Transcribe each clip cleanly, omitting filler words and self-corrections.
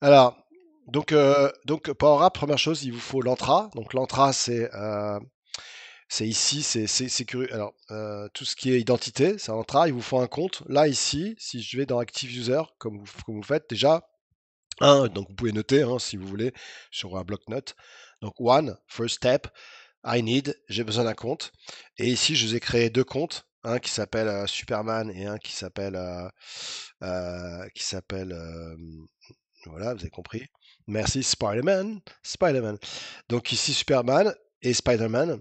Alors, donc Power App, première chose, il vous faut l'Entra. Donc l'Entra, c'est ici, alors tout ce qui est identité, c'est l'Entra. Il vous faut un compte. Là ici, si je vais dans Active User, comme vous faites déjà, donc vous pouvez noter hein, si vous voulez sur un bloc-notes. Donc one, first step, j'ai besoin d'un compte. Et ici, je vous ai créé deux comptes, un qui s'appelle Superman et un qui s'appelle voilà, vous avez compris. Merci Spider-Man, Spider-Man. Donc ici Superman et Spider-Man.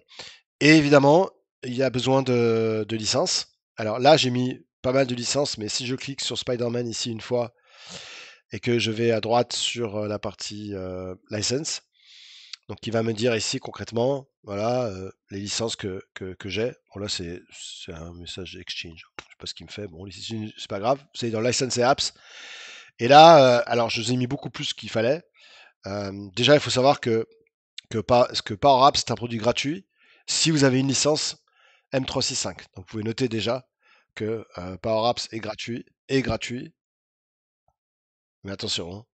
Et évidemment, il y a besoin de licences. Alors là, j'ai mis pas mal de licences, mais si je clique sur Spider-Man ici une fois et que je vais à droite sur la partie license, donc il va me dire ici concrètement, voilà, les licences que j'ai. Bon là c'est un message exchange. Je sais pas ce qu'il me fait. Bon, c'est pas grave. C'est dans license et apps. Et là, alors je vous ai mis beaucoup plus qu'il fallait. Déjà, il faut savoir que Power Apps c'est un produit gratuit si vous avez une licence M365. Donc vous pouvez noter déjà que Power Apps est gratuit, mais attention, hein,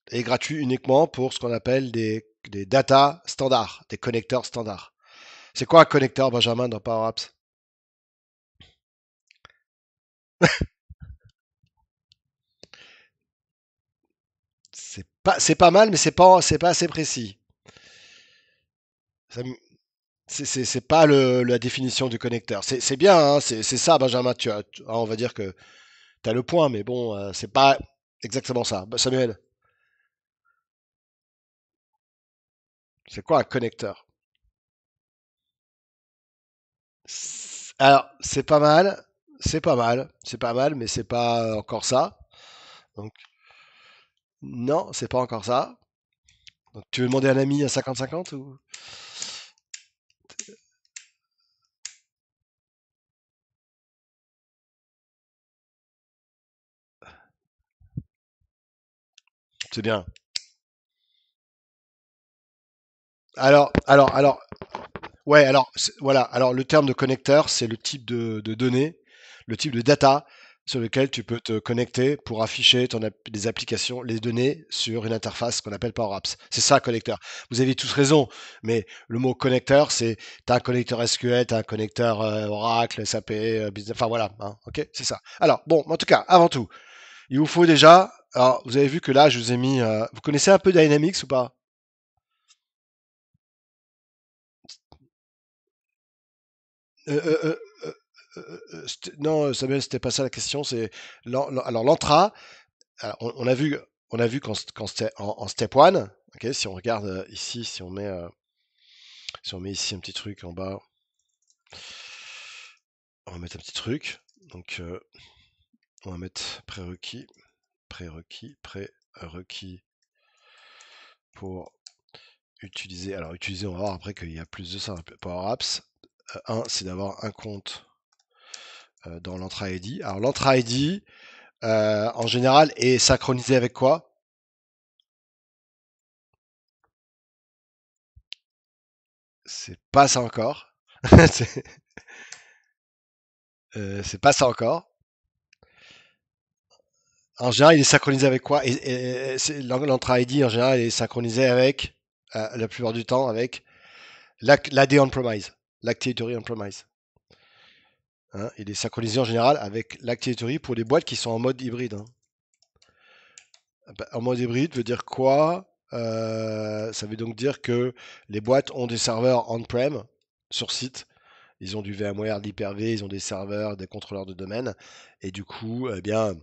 est gratuit uniquement pour ce qu'on appelle des data standards, des connecteurs standards. C'est quoi un connecteur, Benjamin, dans Power Apps? C'est pas mal, mais c'est pas assez précis. Ça c'est pas la définition du connecteur. C'est bien, hein, c'est ça, Benjamin. On va dire que tu as le point, mais bon, c'est pas exactement ça. Bah, Samuel, c'est quoi un connecteur? Alors, c'est pas mal, mais c'est pas encore ça. Donc, non, c'est pas encore ça. Donc, tu veux demander à un ami à 50-50 ou? C'est bien. Alors, ouais, alors, voilà. Alors, le terme de connecteur, c'est le type de données, le type de data sur lequel tu peux te connecter pour afficher des applications, les données sur une interface qu'on appelle Power Apps. C'est ça, connecteur. Vous avez tous raison, mais le mot connecteur, t'as un connecteur SQL, t'as un connecteur Oracle, SAP, Business, enfin voilà, hein, ok, c'est ça. Alors, bon, en tout cas, avant tout, il vous faut déjà, alors, vous avez vu que là, je vous ai mis, vous connaissez un peu Dynamics ou pas? Euh, euh, euh, non, Samuel, c'était pas ça la question. C'est alors l'entra. Alors, on a vu quand c'était en step 1. Ok, si on regarde ici, si on met ici un petit truc en bas, on va mettre un petit truc. Donc, on va mettre prérequis, prérequis, prérequis pour utiliser. Alors, utiliser, on va voir après qu'il y a plus de ça. Power Apps. Un, c'est d'avoir un compte dans l'entra ID. Alors, l'entra ID, en général, est synchronisé avec quoi? C'est pas ça encore. c'est c'est pas ça encore. En général, il est synchronisé avec quoi? L'Entra ID, en général, il est synchronisé avec, la plupart du temps, avec l'AD on-premise, l'Activity on-premise. Hein, il est synchronisé en général avec l'Activity pour les boîtes qui sont en mode hybride. Hein. Bah, en mode hybride veut dire quoi? Ça veut donc dire que les boîtes ont des serveurs on-prem sur site. Ils ont du VMware, de l'Hyper-V, ils ont des serveurs, des contrôleurs de domaine. Et du coup, eh bien,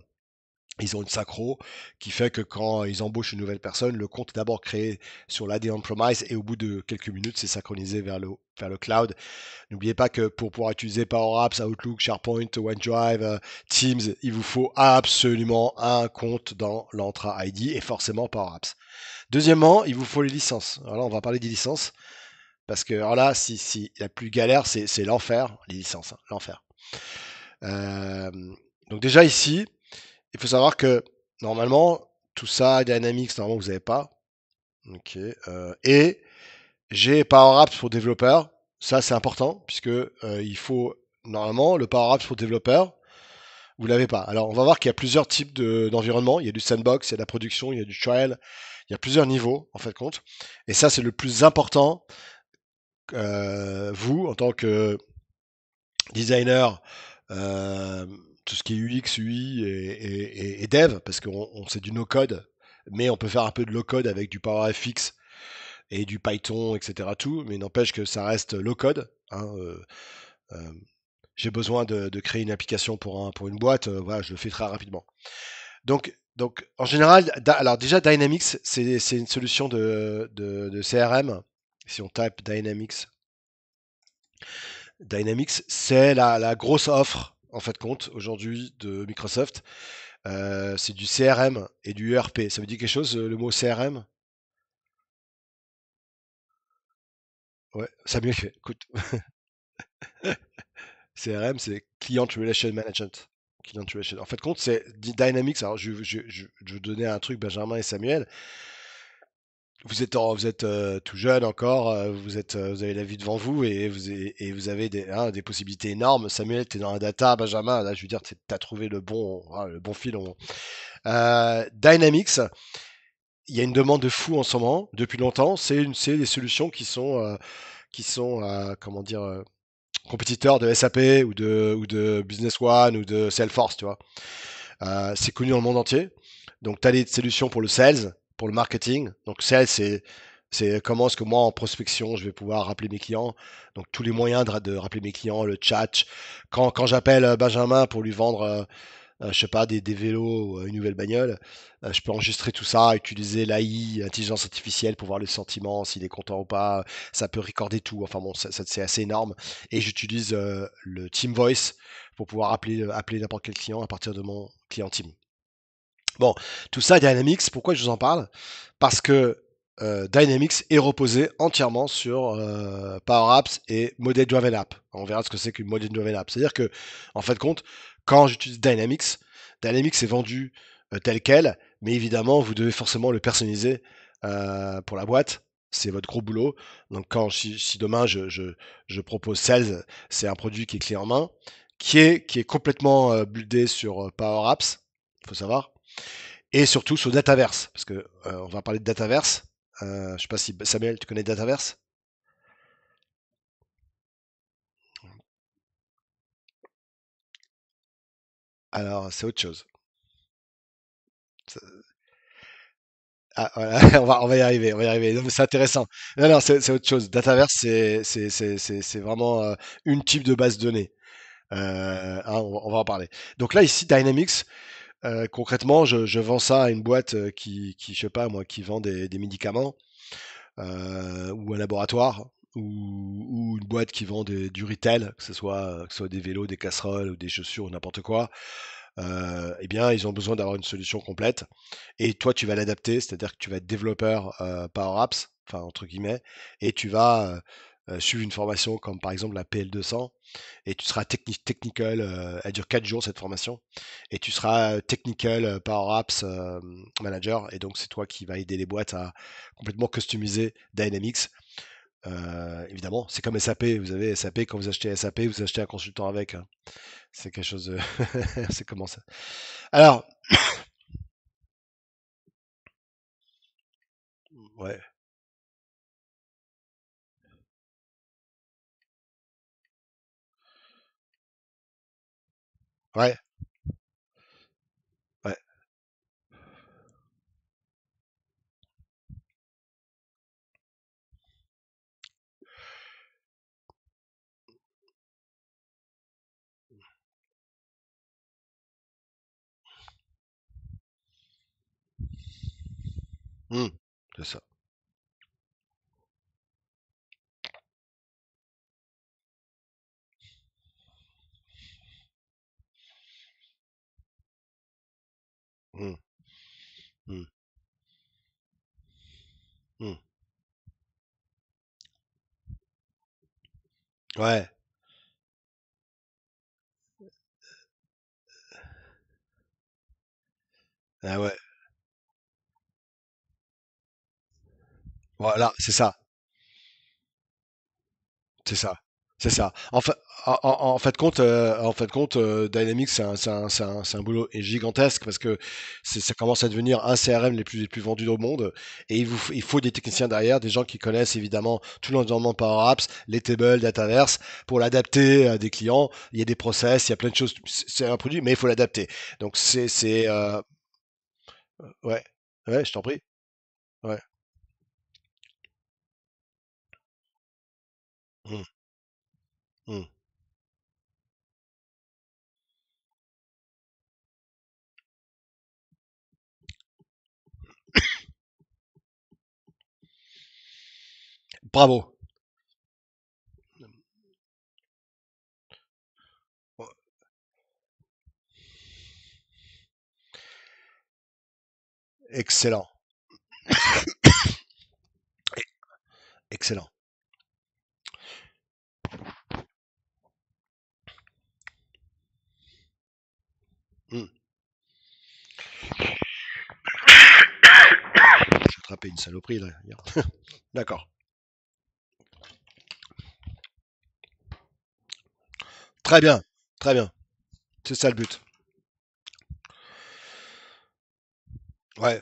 ils ont une synchro qui fait que quand ils embauchent une nouvelle personne, le compte est d'abord créé sur l'AD on-premise et au bout de quelques minutes, c'est synchronisé vers le cloud. N'oubliez pas que pour pouvoir utiliser Power Apps, Outlook, SharePoint, OneDrive, Teams, il vous faut absolument un compte dans l'Entra ID et forcément Power Apps. Deuxièmement, il vous faut les licences. Alors là, on va parler des licences parce que alors là, si la plus galère, c'est l'enfer, les licences, hein, l'enfer. Euh, donc déjà ici, il faut savoir que normalement, tout ça, Dynamics, normalement, vous n'avez pas. Ok. Et j'ai Power Apps pour développeurs. Ça, c'est important, puisque il faut, normalement, le Power Apps pour développeurs. Vous l'avez pas. Alors, on va voir qu'il y a plusieurs types d'environnement. Il y a du sandbox, il y a de la production, il y a du trial. Il y a plusieurs niveaux, en fait, compte. Et ça, c'est le plus important. Vous, en tant que designer, euh, tout ce qui est UX, UI et dev, parce qu'on c'est du no-code, mais on peut faire un peu de low-code avec du PowerFX et du Python, etc. Tout, mais n'empêche que ça reste low-code. Hein, euh, j'ai besoin de créer une application pour une boîte, voilà, je le fais très rapidement. Donc en général, alors déjà Dynamics, c'est une solution de CRM. Si on tape Dynamics, c'est la grosse offre en fait compte aujourd'hui de Microsoft. C'est du CRM et du ERP. Ça veut dire quelque chose le mot CRM? Ouais, ça mieux fait. Écoute, CRM, c'est Client Relation Management. Client Relation. En fait, compte, c'est Dynamics. Alors, je vais donner un truc, Benjamin et Samuel. Vous êtes tout jeune encore, vous avez la vie devant vous et vous avez des possibilités énormes. Samuel, tu es dans la data, Benjamin, là, je veux dire, tu as trouvé le bon filon. Dynamics, il y a une demande de fou en ce moment, depuis longtemps. C'est des solutions qui sont comment dire, compétiteurs de SAP ou de Business One ou de Salesforce, tu vois. C'est connu dans le monde entier. Donc, tu as des solutions pour le sales, pour le marketing. Donc, sales, c'est comment est-ce que moi, en prospection, je vais pouvoir rappeler mes clients. Donc, tous les moyens de rappeler mes clients, le chat. Quand j'appelle Benjamin pour lui vendre, je sais pas, des vélos ou une nouvelle bagnole, je peux enregistrer tout ça, utiliser l'AI, l'intelligence artificielle, pour voir le sentiment, s'il est content ou pas. Ça peut recorder tout. Enfin bon, c'est assez énorme. Et j'utilise le Team Voice pour pouvoir appeler n'importe quel client à partir de mon client Team. Bon, tout ça, Dynamics, pourquoi je vous en parle? Parce que Dynamics est reposé entièrement sur Power Apps et Model Driven App. On verra ce que c'est qu'une Model Driven App. C'est-à-dire que, en fait, compte, quand j'utilise Dynamics, Dynamics est vendu tel quel, mais évidemment, vous devez forcément le personnaliser pour la boîte. C'est votre gros boulot. Donc, si demain je propose Sales, c'est un produit qui est clé en main, qui est complètement buildé sur Power Apps, il faut savoir, et surtout sur Dataverse, parce que on va parler de Dataverse. Je sais pas si Samuel, tu connais Dataverse? Alors, c'est autre chose. C'est- Ah, voilà, on va y arriver, on va y arriver. Non, mais c'est intéressant. Non, non, c'est autre chose. Dataverse, c'est vraiment une type de base de données. On va en parler. Donc là, ici, Dynamics, concrètement, je vends ça à une boîte je sais pas, moi, qui vend des médicaments. Ou un laboratoire, ou une boîte qui vend du retail, que ce soit des vélos, des casseroles ou des chaussures ou n'importe quoi, eh bien, ils ont besoin d'avoir une solution complète. Et toi, tu vas l'adapter, c'est-à-dire que tu vas être développeur Power Apps, enfin entre guillemets, et tu vas suivre une formation comme par exemple la PL200, et tu seras technical, elle dure 4 jours cette formation, et tu seras technical Power Apps manager, et donc c'est toi qui vas aider les boîtes à complètement customiser Dynamics. Évidemment, c'est comme SAP, vous avez SAP, quand vous achetez SAP, vous achetez un consultant avec, hein. C'est quelque chose de... c'est comment ça? Alors, ouais, ouais, ouais. Hmm, c'est ça. Hmm, hmm, hmm. Ouais, ah ouais, voilà, c'est ça, c'est ça. C'est ça. En fait compte, Dynamics, c'est un boulot gigantesque parce que ça commence à devenir un CRM les plus vendus au monde. Et il faut des techniciens derrière, des gens qui connaissent évidemment tout l'environnement Power Apps, les tables, Dataverse, pour l'adapter à des clients. Il y a des process, il y a plein de choses. C'est un produit, mais il faut l'adapter. Donc ouais, ouais, je t'en prie. Ouais. Mm, mm. Bravo. Excellent. Excellent. Mm. J'ai attrapé une saloperie là. Hier. D'accord. Très bien. Très bien. C'est ça le but. Ouais.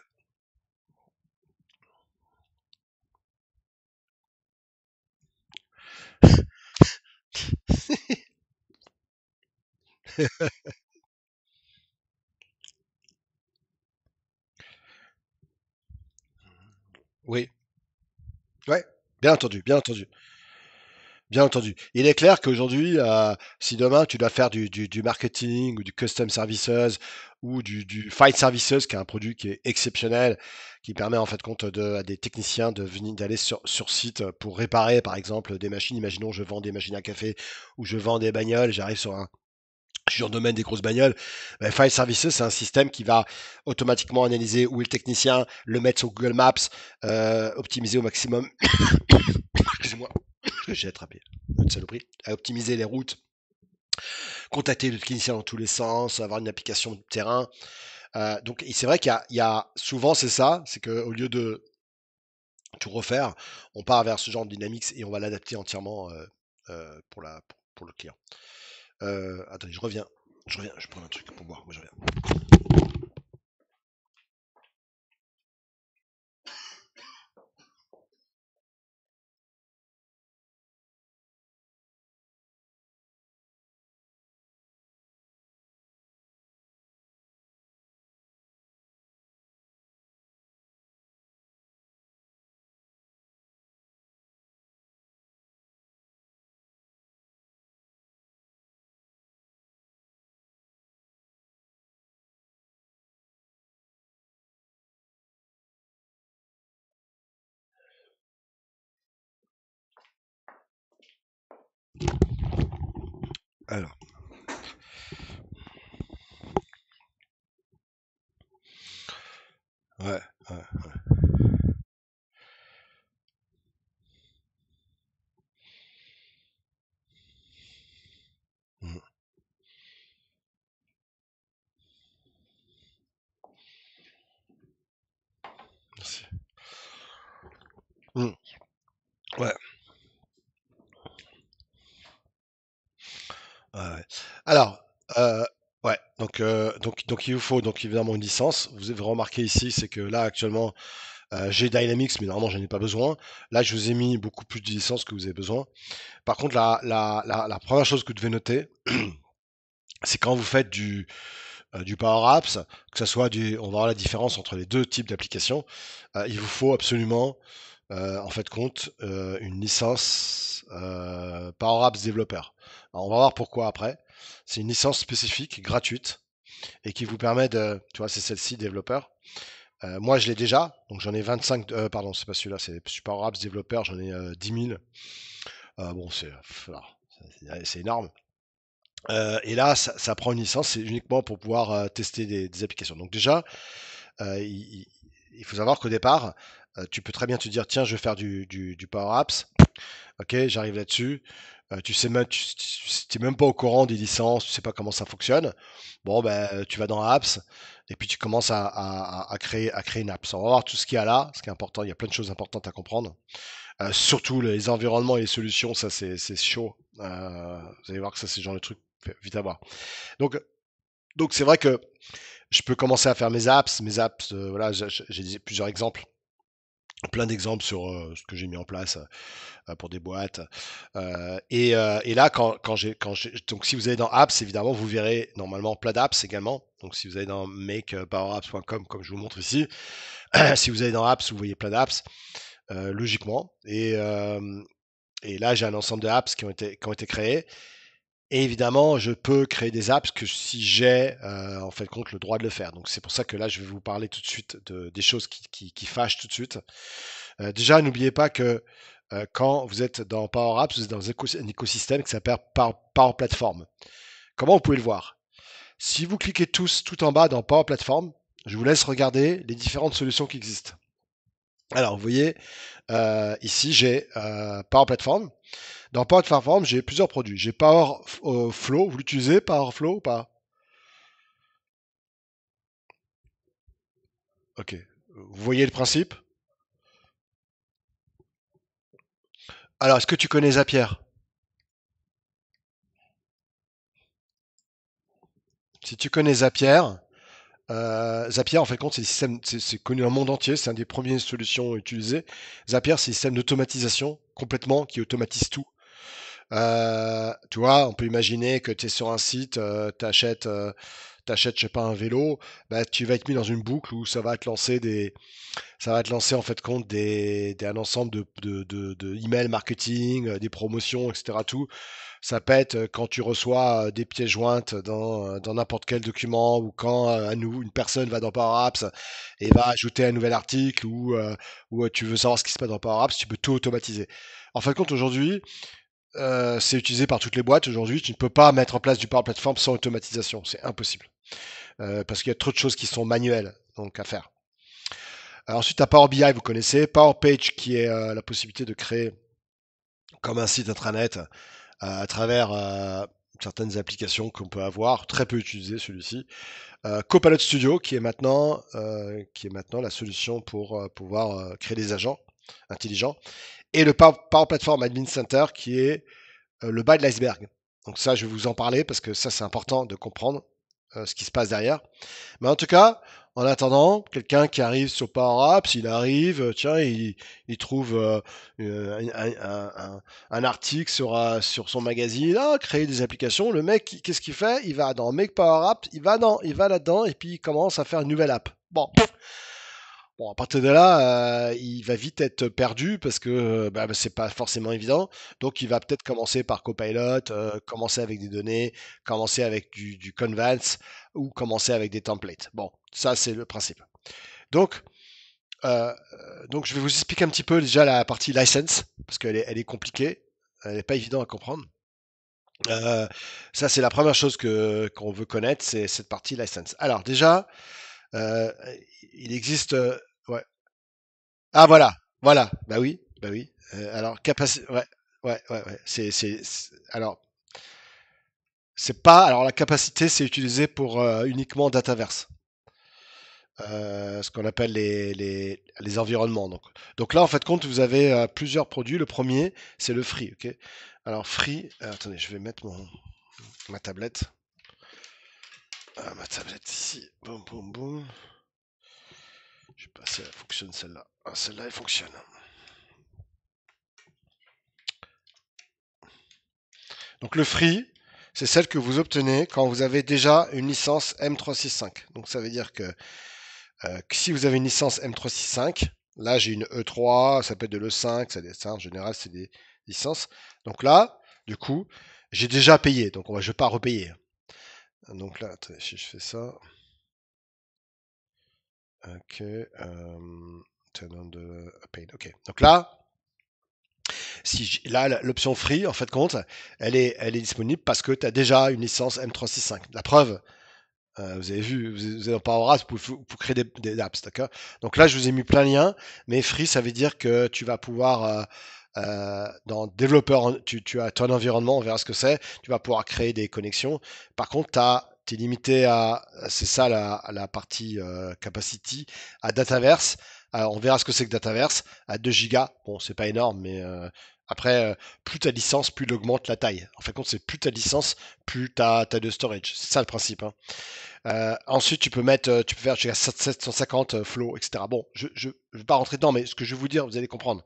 Oui. Ouais. Bien entendu. Bien entendu. Bien entendu. Il est clair qu'aujourd'hui, si demain tu dois faire du marketing ou du custom services ou du field services, qui est un produit qui est exceptionnel, qui permet en fait compte à des techniciens de venir d'aller sur site pour réparer par exemple des machines. Imaginons je vends des machines à café ou je vends des bagnoles, j'arrive je suis dans le domaine des grosses bagnoles. File Services, c'est un système qui va automatiquement analyser où est le technicien, le mettre sur Google Maps, optimiser au maximum. Excusez-moi, j'ai attrapé une saloperie. À optimiser les routes, contacter le technicien dans tous les sens, avoir une application de terrain. Donc, c'est vrai qu'il y a souvent, c'est ça, c'est qu'au lieu de tout refaire, on part vers ce genre de dynamics et on va l'adapter entièrement pour le client. Attendez, je reviens. Je reviens, je prends un truc pour boire. Moi, je reviens. Alors, ouais, ouais. Mhm. Merci. Mhm. Ouais, ouais, ouais. Alors, ouais, donc il vous faut donc évidemment une licence. Vous avez remarqué ici, c'est que là actuellement, j'ai Dynamics, mais normalement j'en ai pas besoin. Là, je vous ai mis beaucoup plus de licences que vous avez besoin. Par contre, la première chose que vous devez noter, c'est quand vous faites du Power Apps, que ce soit on va voir la différence entre les deux types d'applications. Il vous faut absolument, en fait, une licence Power Apps développeur. Alors, on va voir pourquoi après. C'est une licence spécifique, gratuite, et qui vous permet tu vois, c'est celle-ci, développeur. Moi, je l'ai déjà, donc j'en ai 25, pardon, c'est pas celui-là, c'est Power Apps développeur, j'en ai 10 000. Bon, c'est énorme. Et là, ça prend une licence, c'est uniquement pour pouvoir tester des applications. Donc déjà, il faut savoir qu'au départ, tu peux très bien te dire, tiens, je vais faire du Power Apps. Ok, j'arrive là-dessus. Tu sais même, t'es même pas au courant des licences, tu sais pas comment ça fonctionne. Bon, ben, tu vas dans Apps et puis tu commences à créer une app. On va voir tout ce qu'il y a là, ce qui est important. Il y a plein de choses importantes à comprendre. Surtout les environnements et les solutions, ça c'est chaud. Vous allez voir que ça c'est le genre de truc vite à voir. Donc donc c'est vrai que je peux commencer à faire mes apps, voilà, j'ai plusieurs exemples, plein d'exemples sur ce que j'ai mis en place pour des boîtes. Et là, donc si vous allez dans Apps, évidemment, vous verrez normalement plein d'apps également. Donc si vous allez dans makepowerapps.com, comme je vous montre ici, si vous allez dans Apps, vous voyez plein d'apps, logiquement. Et là, j'ai un ensemble de apps qui ont été créées. Et évidemment, je peux créer des apps que si j'ai en fait compte le droit de le faire. Donc c'est pour ça que là, je vais vous parler tout de suite des choses qui fâchent tout de suite. Déjà, n'oubliez pas que quand vous êtes dans Power Apps, vous êtes dans un écosystème qui s'appelle Power Platform. Comment vous pouvez le voir? Si vous cliquez tous tout en bas dans Power Platform, je vous laisse regarder les différentes solutions qui existent. Alors, vous voyez, ici, j'ai Power Platform. Dans Power Platform, j'ai plusieurs produits. J'ai Power Flow. Vous l'utilisez, Power Flow ou pas? Ok. Vous voyez le principe? Alors, est-ce que tu connais Zapier? Si tu connais Zapier, Zapier, en fait, compte, c'est des systèmes, c'est connu dans le monde entier, c'est un des premières solutions utilisées. Zapier, c'est un système d'automatisation complètement qui automatise tout. Tu vois, on peut imaginer que tu es sur un site, t'achètes, je sais pas, un vélo, bah, tu vas être mis dans une boucle où ça va te lancer en fait compte un ensemble de emails marketing, des promotions, etc. Tout. Ça peut être quand tu reçois des pièces jointes dans n'importe quel document ou quand une personne va dans Power Apps et va ajouter un nouvel article ou tu veux savoir ce qui se passe dans Power Apps, tu peux tout automatiser. En fin de compte, aujourd'hui, c'est utilisé par toutes les boîtes. Aujourd'hui, tu ne peux pas mettre en place du Power Platform sans automatisation. C'est impossible. Parce qu'il y a trop de choses qui sont manuelles donc à faire. Alors ensuite, tu as Power BI, vous connaissez. Power Page, qui est la possibilité de créer comme un site intranet à travers certaines applications qu'on peut avoir, très peu utilisé celui-ci. Copilot Studio, qui est maintenant la solution pour pouvoir créer des agents intelligents. Et le Power Platform Admin Center, qui est le bas de l'iceberg. Donc ça, je vais vous en parler parce que ça, c'est important de comprendre ce qui se passe derrière. Mais en tout cas, en attendant, quelqu'un qui arrive sur Power Apps, il arrive, tiens, il trouve un article sur son magazine, créer des applications. Le mec, qu'est-ce qu'il fait? Il va dans Make Power Apps, il va là-dedans et puis il commence à faire une nouvelle app. Bon, à partir de là, il va vite être perdu parce que c'est pas forcément évident. Donc, il va peut-être commencer par Copilot, commencer avec des données, commencer avec du Convance ou commencer avec des templates. Bon, ça, c'est le principe. Donc, donc, je vais vous expliquer un petit peu déjà la partie license parce elle est compliquée, elle n'est pas évidente à comprendre. Euh, Ça, c'est la première chose qu'on veut connaître, c'est cette partie license. Alors, déjà, euh, il existe. Ouais. Ah voilà, bah oui. Alors capacité, ouais. Alors c'est pas, alors la capacité c'est utilisé pour uniquement Dataverse, ce qu'on appelle les environnements. Donc là en fait compte vous avez plusieurs produits. Le premier c'est le Free, ok. Alors Free, attendez, je vais mettre ma tablette, ma tablette ici, boum boum boum. Je sais pas si elle fonctionne celle-là. Ah, celle-là elle fonctionne. Donc le free, c'est celle que vous obtenez quand vous avez déjà une licence M365. Donc ça veut dire que si vous avez une licence M365, là j'ai une E3, ça peut être de l'E5, ça en général c'est des licences. Donc là, du coup, j'ai déjà payé, donc je ne vais pas repayer. Donc là, attendez, si je fais ça, ok, turn on the paid, ok. Donc là, là, l'option free, en fait, compte, elle est disponible parce que tu as déjà une licence M365. La preuve, vous avez vu, vous êtes en Power Apps, vous pouvez créer des apps, d'accord? Donc là, je vous ai mis plein de liens, mais free, ça veut dire que tu vas pouvoir, dans développeur, tu as ton environnement, on verra ce que c'est, tu vas pouvoir créer des connexions. Par contre, tu es limité c'est ça la partie capacity, à Dataverse. Alors, on verra ce que c'est que Dataverse à 2 gigas. Bon, c'est pas énorme, mais après, plus ta licence, plus il augmente la taille. En fin de compte, c'est plus ta licence, plus t'as de storage. C'est ça le principe, hein. Ensuite, tu peux faire jusqu'à 750 flow, etc. Bon, je vais pas rentrer dedans, mais ce que je vais vous dire, vous allez comprendre.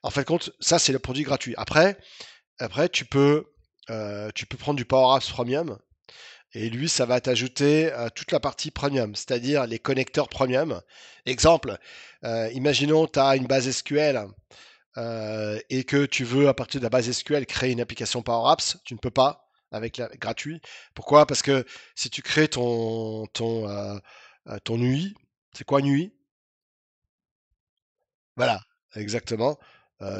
En fin de compte, ça c'est le produit gratuit. Après, tu peux prendre du Power Apps Premium et lui, ça va t'ajouter toute la partie premium, c'est-à-dire les connecteurs premium. Exemple, imaginons tu as une base SQL et que tu veux, à partir de la base SQL, créer une application Power Apps, tu ne peux pas avec la gratuit. Pourquoi? Parce que si tu crées ton UI, c'est quoi une UI? Voilà, exactement.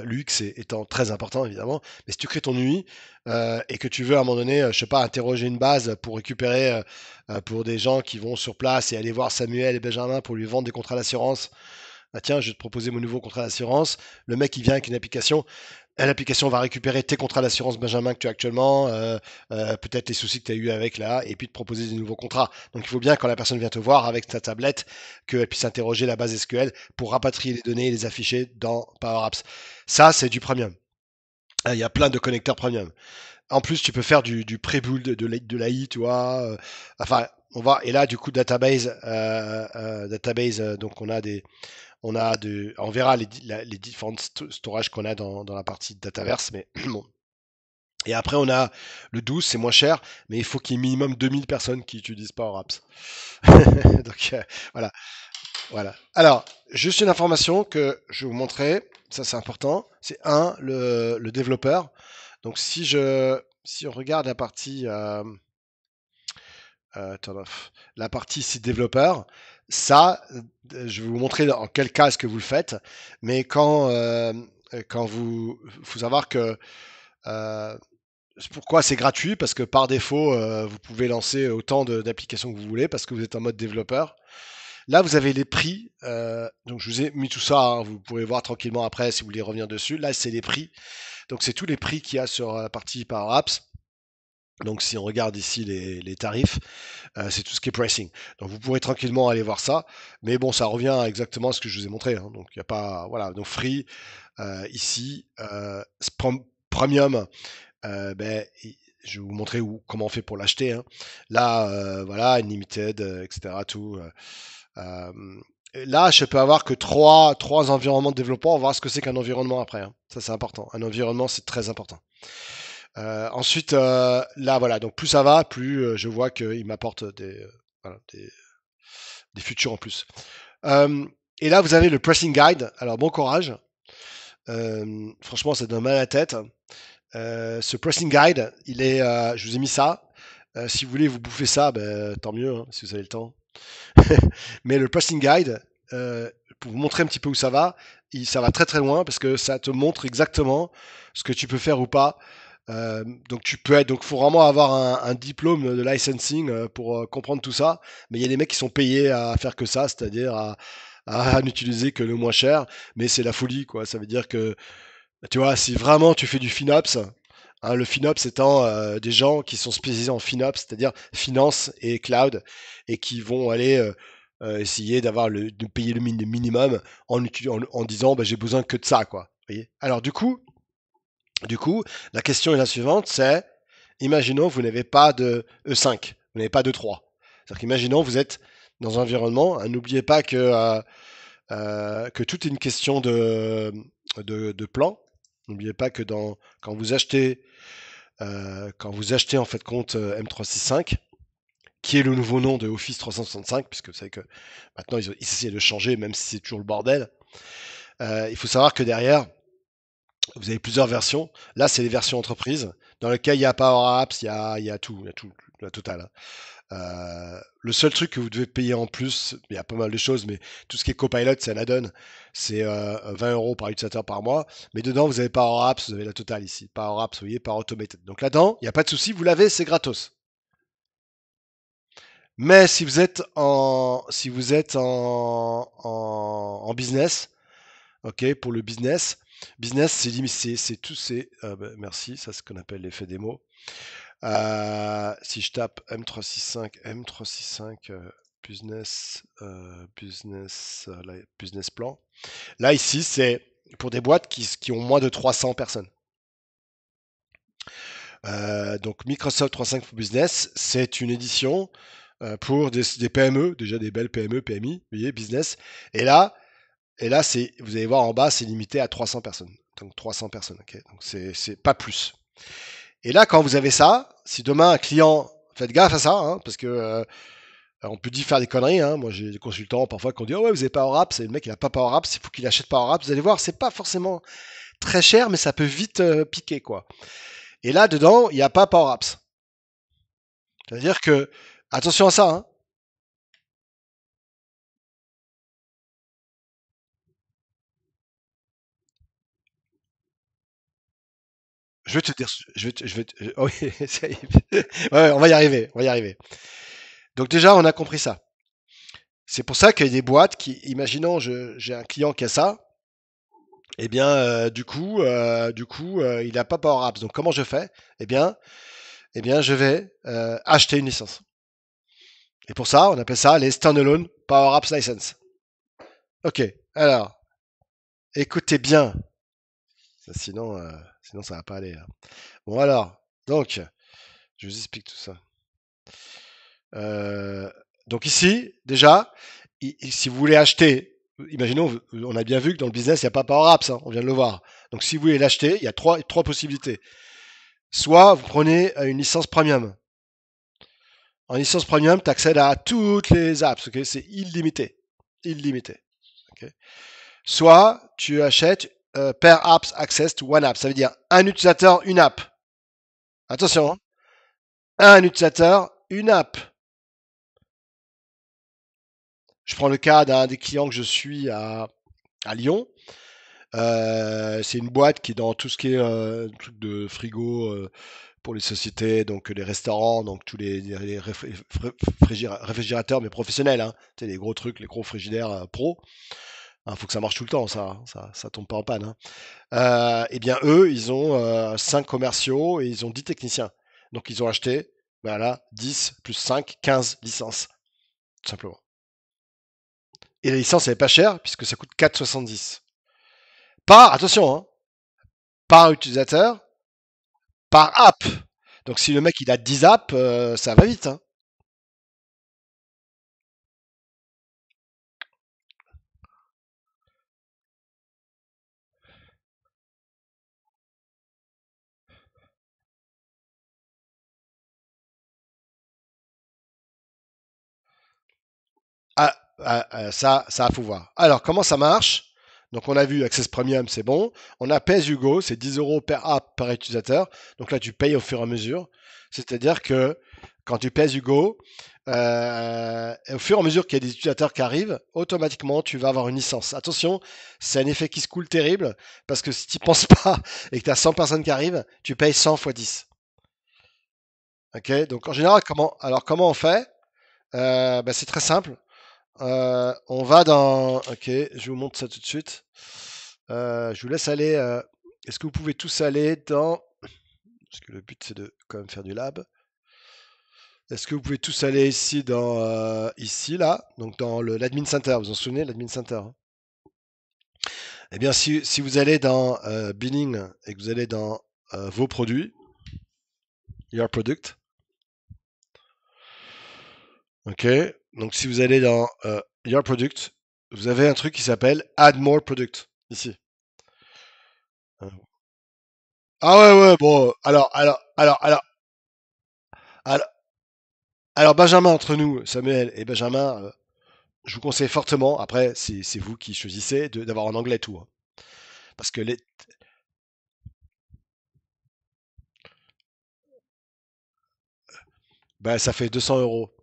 L'UX étant très important évidemment, mais si tu crées ton UI et que tu veux à un moment donné, je sais pas, interroger une base pour récupérer pour des gens qui vont sur place et aller voir Samuel et Benjamin pour lui vendre des contrats d'assurance. Ah tiens, je vais te proposer mon nouveau contrat d'assurance. Le mec il vient avec une application. L'application va récupérer tes contrats d'assurance Benjamin que tu as actuellement, peut-être les soucis que tu as eu avec là, et puis te proposer des nouveaux contrats. Donc il faut bien quand la personne vient te voir avec ta tablette, qu'elle puisse interroger la base SQL pour rapatrier les données et les afficher dans Power Apps. Ça, c'est du premium. Il y a plein de connecteurs premium. En plus, tu peux faire du pré-build de l'AI, tu vois. Enfin, et là, du coup, database, donc on verra les différents storages qu'on a dans la partie Dataverse, mais bon. Et après, on a le 12, c'est moins cher, mais il faut qu'il y ait minimum 2000 personnes qui utilisent Power Apps. Donc, voilà, voilà. Alors, juste une information que je vais vous montrer, ça c'est important, c'est le développeur. Donc, si on regarde la partie site développeur, ça, je vais vous montrer en quel cas est-ce que vous le faites, mais quand faut savoir que euh, pourquoi c'est gratuit, parce que par défaut, vous pouvez lancer autant d'applications que vous voulez parce que vous êtes en mode développeur. Là, vous avez les prix. Donc, je vous ai mis tout ça, hein, vous pourrez voir tranquillement après si vous voulez revenir dessus. Là, c'est les prix. Donc, c'est tous les prix qu'il y a sur la partie Power Apps. Donc, si on regarde ici les tarifs, c'est tout ce qui est pricing. Donc, vous pourrez tranquillement aller voir ça. Mais bon, ça revient exactement à ce que je vous ai montré, hein. Donc, il n'y a pas. Voilà. Donc, free, ici, premium. Ben, je vais vous montrer comment on fait pour l'acheter, hein. Là, voilà, Unlimited, etc. Tout. Euh, là, je peux avoir que trois environnements de développement. On va voir ce que c'est qu'un environnement après, hein. Ça, c'est important. Un environnement, c'est très important. Ensuite, là, voilà. Donc, plus ça va, plus je vois qu'il m'apporte voilà, des futurs en plus. Euh, et là, vous avez le pricing guide. Alors, bon courage. Franchement, ça donne mal à la tête. Ce pricing guide, je vous ai mis ça. Si vous voulez vous bouffer ça, ben, tant mieux, hein, si vous avez le temps. Mais le pricing guide, pour vous montrer un petit peu où ça va, ça va très très loin parce que ça te montre exactement ce que tu peux faire ou pas. Donc faut vraiment avoir un diplôme de licensing pour comprendre tout ça. Mais il y a des mecs qui sont payés à faire que ça, c'est-à-dire à n'utiliser que le moins cher. Mais c'est la folie, quoi. Ça veut dire que tu vois, si vraiment tu fais du FinOps, hein, le FinOps étant des gens qui sont spécialisés en FinOps, c'est-à-dire finance et cloud, et qui vont aller essayer de payer le minimum en disant bah, j'ai besoin que de ça, quoi. Vous voyez. Alors du coup, la question est la suivante, c'est imaginons vous n'avez pas de E5, vous n'avez pas de 3. C'est-à-dire qu'imaginons vous êtes dans un environnement, hein, n'oubliez pas que tout est une question de plan. N'oubliez pas que quand vous achetez en fait compte M365, qui est le nouveau nom de Office 365, puisque vous savez que maintenant ils essaient de changer, même si c'est toujours le bordel. Il faut savoir que derrière, vous avez plusieurs versions. Là, c'est les versions entreprise, dans lesquelles il y a Power Apps, il y a tout, la totale, hein. Le seul truc que vous devez payer en plus, il y a pas mal de choses, mais tout ce qui est Copilot, c'est un add-on. C'est 20 euros par utilisateur par mois. Mais dedans, vous avez Power Apps, vous avez la totale ici. Power Apps, vous voyez, Power Automated. Donc là-dedans, il n'y a pas de souci, vous l'avez, c'est gratos. Mais si vous êtes en business, ok, pour le business, c'est tout, bah, merci, ça c'est ce qu'on appelle l'effet démo. Si je tape M365, business plan. Là, ici, c'est pour des boîtes qui ont moins de 300 personnes. Donc Microsoft 365 for Business, c'est une édition pour des PME, déjà des belles PME, PMI, vous voyez, business. Et là, vous allez voir en bas, c'est limité à 300 personnes. Donc 300 personnes, ok. Donc c'est pas plus. Et là, quand vous avez ça, si demain un client, faites gaffe à ça, hein, parce que on peut dire faire des conneries. Hein. Moi, j'ai des consultants parfois qui ont dit, oh ouais, vous avez Power Apps, et le mec il a pas Power Apps, il faut qu'il achète Power Apps. Vous allez voir, c'est pas forcément très cher, mais ça peut vite piquer, quoi. Et là, dedans, il n'y a pas Power Apps. C'est-à-dire que, attention à ça, hein. Je vais te dire, oh oui, ouais, on va y arriver, on va y arriver. Donc déjà, on a compris ça. C'est pour ça qu'il y a des boîtes qui, imaginons, j'ai un client qui a ça, eh bien, il n'a pas Power Apps. Donc comment je fais? Eh bien, je vais acheter une licence. Et pour ça, on appelle ça les standalone Power Apps License. Ok, alors, écoutez bien, sinon ça va pas aller. Hein. Bon alors, donc, je vous explique tout ça. Euh, donc ici, déjà, si vous voulez acheter, imaginons, on a bien vu que dans le business, il n'y a pas Power Apps, hein, on vient de le voir. Donc si vous voulez l'acheter, il y a trois possibilités. Soit vous prenez une licence premium. En licence premium, tu accèdes à toutes les apps, okay, c'est illimité. Illimité. Okay. Soit tu achètes per apps access to one app, ça veut dire un utilisateur, une app. Attention, hein. Un utilisateur, une app. Je prends le cas d'un des clients que je suis à Lyon. C'est une boîte qui est dans tout ce qui est truc de frigo pour les sociétés, donc les restaurants, donc tous les réfrigérateurs, mais professionnels, hein. Tu sais, les gros trucs, les gros frigidaires pro. Il faut que ça marche tout le temps, ça tombe pas en panne. Hein. Eh bien, eux, ils ont 5 commerciaux et ils ont 10 techniciens. Donc, ils ont acheté, voilà, 10 plus 5, 15 licences, tout simplement. Et la licence, elle est pas chère, puisque ça coûte 4,70. Attention, hein, par utilisateur, par app. Donc, si le mec, il a 10 apps, ça va vite. Hein. Ça, faut voir. Alors, comment ça marche? Donc, on a vu Access Premium, c'est bon. On a Pay As You Go, c'est 10 euros per app par utilisateur. Donc là, tu payes au fur et à mesure. C'est-à-dire que quand tu Pay As You Go, au fur et à mesure qu'il y a des utilisateurs qui arrivent, automatiquement, tu vas avoir une licence. Attention, c'est un effet qui se coule terrible parce que si tu ne penses pas et que tu as 100 personnes qui arrivent, tu payes 100 fois 10. Ok, donc en général, comment on fait? C'est très simple. On va dans. Ok, je vous montre ça tout de suite. Je vous laisse aller. Est-ce que vous pouvez tous aller dans. Parce que le but c'est de quand même faire du lab. Est-ce que vous pouvez tous aller ici dans ici là, donc dans l'admin center. Vous vous en souvenez l'admin center? Hein. Eh bien, si vous allez dans billing et que vous allez dans vos produits, your product. Ok. Donc si vous allez dans your product, vous avez un truc qui s'appelle add more product ici. Ah ouais, ouais, bon, alors, alors, Benjamin, entre nous, Samuel et Benjamin, je vous conseille fortement, après, c'est vous qui choisissez, d'avoir en anglais tout. Hein. Parce que ça fait 200 euros.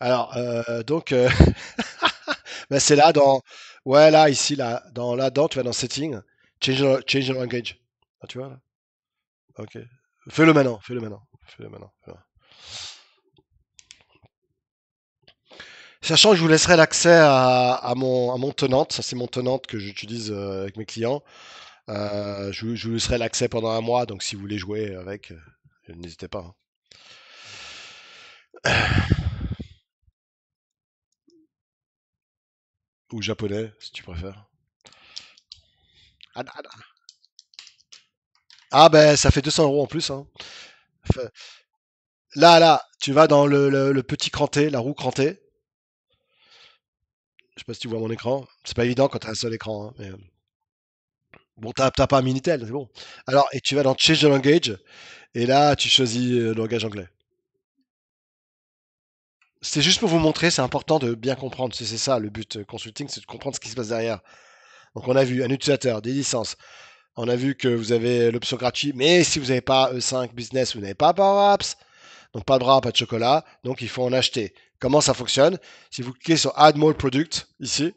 Alors, donc, c'est là, ouais, là, ici, là-dedans, tu vas dans Setting, change the language. Ah, tu vois, là? Ok. Fais-le maintenant, fais-le maintenant. Fais-le maintenant. Fais-le. Sachant que je vous laisserai l'accès à mon tenante, ça c'est mon tenante que j'utilise avec mes clients. Je vous laisserai l'accès pendant un mois, donc si vous voulez jouer avec, n'hésitez pas. Hein. Ou japonais, si tu préfères. Ah ben ça fait 200 € en plus. Hein. Enfin, là, tu vas dans le petit cranté, la roue crantée. Je sais pas si tu vois mon écran. C'est pas évident quand t'as un seul écran. Hein, mais, bon, t'as pas un Minitel, c'est bon. Alors, et tu vas dans Change the Language, et là, tu choisis le langage anglais. C'est juste pour vous montrer, c'est important de bien comprendre. C'est ça le but consulting, c'est de comprendre ce qui se passe derrière. Donc, on a vu un utilisateur, des licences. On a vu que vous avez l'option gratuite, mais si vous n'avez pas E5 Business, vous n'avez pas Power Apps. Donc, pas de bras, pas de chocolat. Donc, il faut en acheter. Comment ça fonctionne? Si vous cliquez sur Add More Product, ici,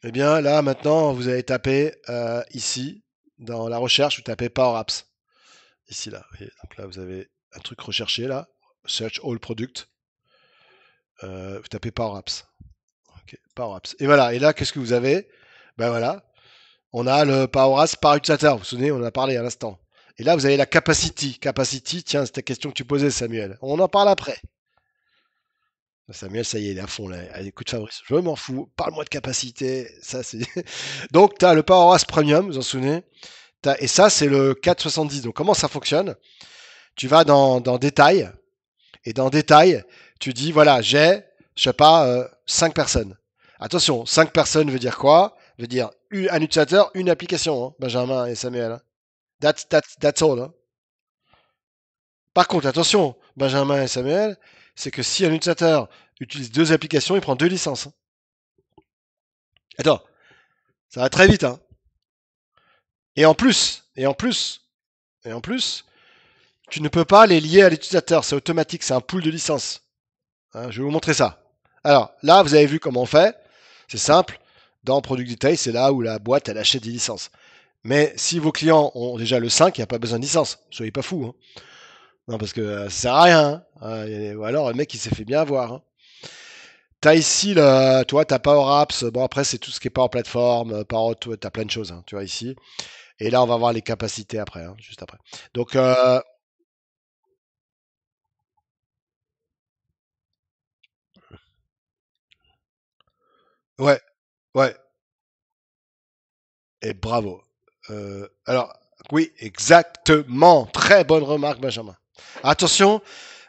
eh bien, là, maintenant, vous allez taper ici, dans la recherche, vous tapez Power Apps. Ici, là. Donc là, vous avez un truc recherché, là. Search All Product. Vous tapez Power Apps. Ok, Power Apps. Et voilà. Et là, qu'est-ce que vous avez? Ben voilà. On a le Power Apps par utilisateur. Vous vous souvenez, on en a parlé à l'instant. Et là, vous avez la capacity. Capacity, tiens, c'était la question que tu posais, Samuel. On en parle après. Samuel, ça y est, il est à fond là. Allez, écoute Fabrice, je m'en fous. Parle-moi de capacité. Ça, c'est. Donc, tu as le Power Apps Premium, vous en souvenez? Et ça, c'est le 470. Donc, comment ça fonctionne? Tu vas dans Détail. Et dans Détail, tu dis, voilà, j'ai, je sais pas, 5 personnes. Attention, 5 personnes veut dire quoi? Veut dire un utilisateur, une application, hein, Benjamin et Samuel. Hein. That's all. Hein. Par contre, attention, Benjamin et Samuel, c'est que si un utilisateur utilise deux applications, il prend deux licences. Hein. Attends, ça va très vite. Hein. Et en plus, et en plus, et en plus, tu ne peux pas les lier à l'utilisateur. C'est automatique, c'est un pool de licences. Hein, je vais vous montrer ça. Alors, là, vous avez vu comment on fait. C'est simple. Dans Product Detail, c'est là où la boîte, elle achète des licences. Mais si vos clients ont déjà le 5, il n'y a pas besoin de licence. Soyez pas fous. Hein. Non, parce que ça sert à rien. Hein. Ou alors, le mec, il s'est fait bien avoir. Hein. T'as ici, toi, t'as Power Apps. Bon, après, c'est tout ce qui est Power Platform, Power, t'as plein de choses. Hein, tu vois, ici. Et là, on va voir les capacités après, hein, juste après. Donc, ouais, ouais. Et bravo. Alors, oui, exactement. Très bonne remarque, Benjamin. Attention,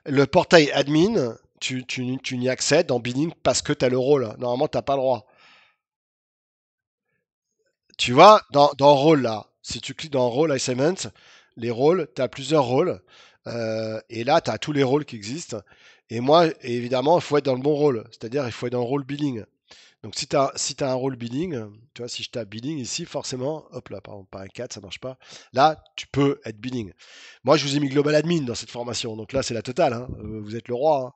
le portail admin, tu n'y accèdes dans Billing parce que tu as le rôle. Normalement, tu n'as pas le droit. Tu vois, dans rôle là, si tu cliques dans rôle assignment, les rôles, tu as plusieurs rôles. Et là, tu as tous les rôles qui existent. Et moi, évidemment, il faut être dans le bon rôle. C'est-à-dire, il faut être dans le rôle billing. Donc si t'as un rôle billing, tu vois, si je tape billing ici, forcément, hop là, par exemple, pas un 4, ça marche pas. Là, tu peux être billing. Moi, je vous ai mis Global Admin dans cette formation, donc là, c'est la totale. Hein. Vous êtes le roi.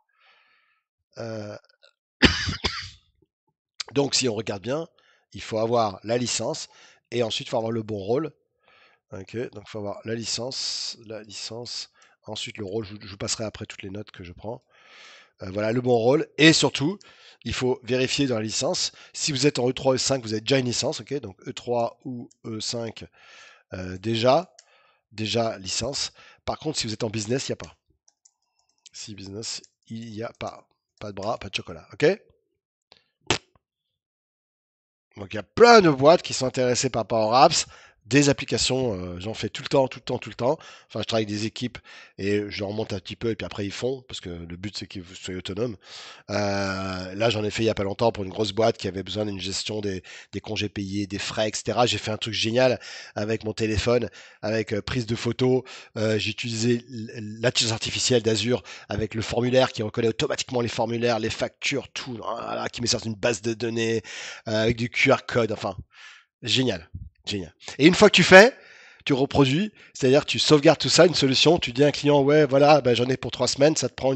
Hein. Donc si on regarde bien, il faut avoir la licence et ensuite il faut avoir le bon rôle. Ok, donc il faut avoir la licence, ensuite le rôle. Je vous passerai après toutes les notes que je prends. Voilà le bon rôle. Et surtout, il faut vérifier dans la licence. Si vous êtes en E3, E5, vous avez déjà une licence, ok? Donc E3 ou E5, déjà licence. Par contre, si vous êtes en business, il n'y a pas. Si business, il n'y a pas. Pas de bras, pas de chocolat, ok? Donc il y a plein de boîtes qui sont intéressées par Power Apps, des applications, j'en fais tout le temps, tout le temps, tout le temps. Enfin, je travaille avec des équipes et je leur monte un petit peu et puis après ils font, parce que le but c'est que vous soyez autonome. Là, j'en ai fait il y a pas longtemps pour une grosse boîte qui avait besoin d'une gestion des congés payés, des frais, etc. J'ai fait un truc génial avec mon téléphone, avec prise de photos. J'ai utilisé l'intelligence artificielle d'Azure avec le formulaire qui reconnaît automatiquement les formulaires, les factures, tout, voilà, qui met ça dans une base de données avec du QR code. Enfin, génial, génial. Et une fois que tu fais, tu reproduis, c'est-à-dire tu sauvegardes tout ça, une solution, tu dis à un client, ouais, voilà, ben, j'en ai pour 3 semaines, ça te prend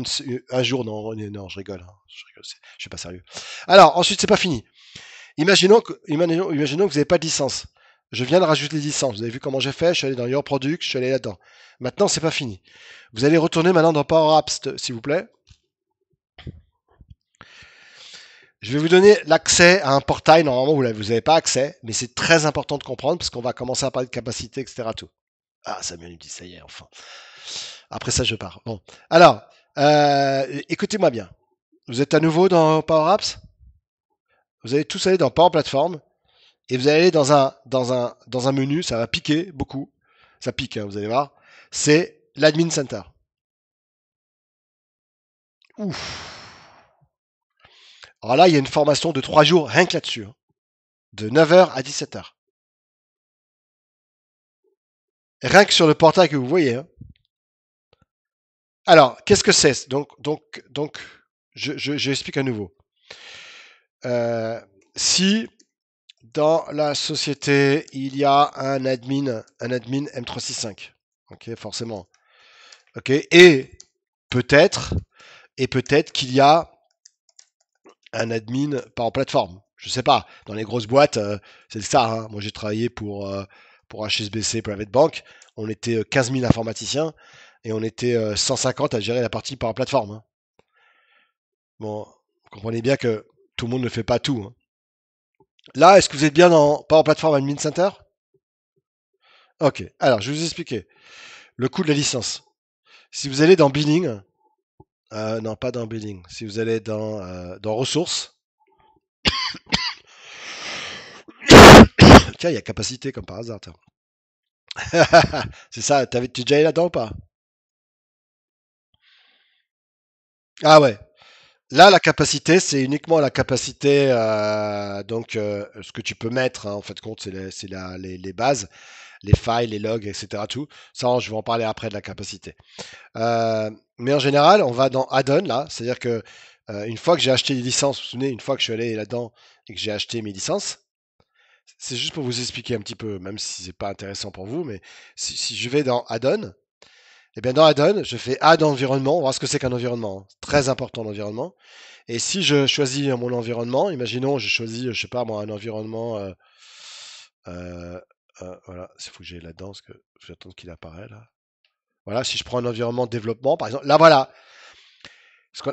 un jour. Non, non, je rigole, hein, je suis pas sérieux. Alors, ensuite, c'est pas fini. Imaginons que vous n'avez pas de licence. Je viens de rajouter les licences. Vous avez vu comment j'ai fait? Je suis allé dans Your Product, je suis allé là-dedans. Maintenant, c'est pas fini. Vous allez retourner maintenant dans Power Apps, s'il vous plaît. Je vais vous donner l'accès à un portail. Normalement, vous n'avez pas accès, mais c'est très important de comprendre parce qu'on va commencer à parler de capacité, etc. Tout. Ah, Samuel me dit ça y est, enfin. Après ça, je pars. Bon. Alors, écoutez-moi bien. Vous êtes à nouveau dans Power Apps? vous allez tous aller dans Power Platform et vous allez aller dans un menu, ça va piquer beaucoup. Ça pique, hein, vous allez voir. C'est l'Admin Center. Ouf. Alors là, il y a une formation de 3 jours rien que là-dessus. Hein, de 9h à 17h. Rien que sur le portail que vous voyez. Hein. Alors, qu'est-ce que c'est donc, j'explique à nouveau. Si dans la société, il y a un admin M365, ok, forcément, ok, et peut-être qu'il y a un admin par plateforme. Je sais pas. Dans les grosses boîtes, c'est ça. Hein. Moi, j'ai travaillé pour HSBC Private Bank. On était 15 000 informaticiens et on était 150 à gérer la partie par plateforme. Hein. Bon, vous comprenez bien que tout le monde ne fait pas tout. Hein. Là, est-ce que vous êtes bien dans Power Platform Admin Center? Ok. Alors, je vais vous expliquer le coût de la licence. Si vous allez dans Billing, non, pas dans Billing. Si vous allez dans Ressources, tiens, il y a capacité comme par hasard. C'est ça, t'es déjà allé là-dedans ou pas? Ah ouais. Là, la capacité, c'est uniquement la capacité, ce que tu peux mettre, hein, en fait, compte, c'est les bases, les files, les logs, etc. Tout. Ça, je vais en parler après de la capacité. Mais en général, on va dans Add-on, là, c'est-à-dire que une fois que j'ai acheté les licences, vous vous souvenez, une fois que je suis allé là-dedans et que j'ai acheté mes licences, c'est juste pour vous expliquer un petit peu, même si c'est pas intéressant pour vous, mais si je vais dans Add-on, et bien dans Add-on, je fais Add environnement, on va voir ce que c'est qu'un environnement. Très important l'environnement. Et si je choisis mon environnement, imaginons je choisis, je sais pas moi, un environnement, voilà, il faut que j'aille là-dedans, parce que j'attends qu'il apparaît là. Voilà, si je prends un environnement développement, par exemple, là voilà.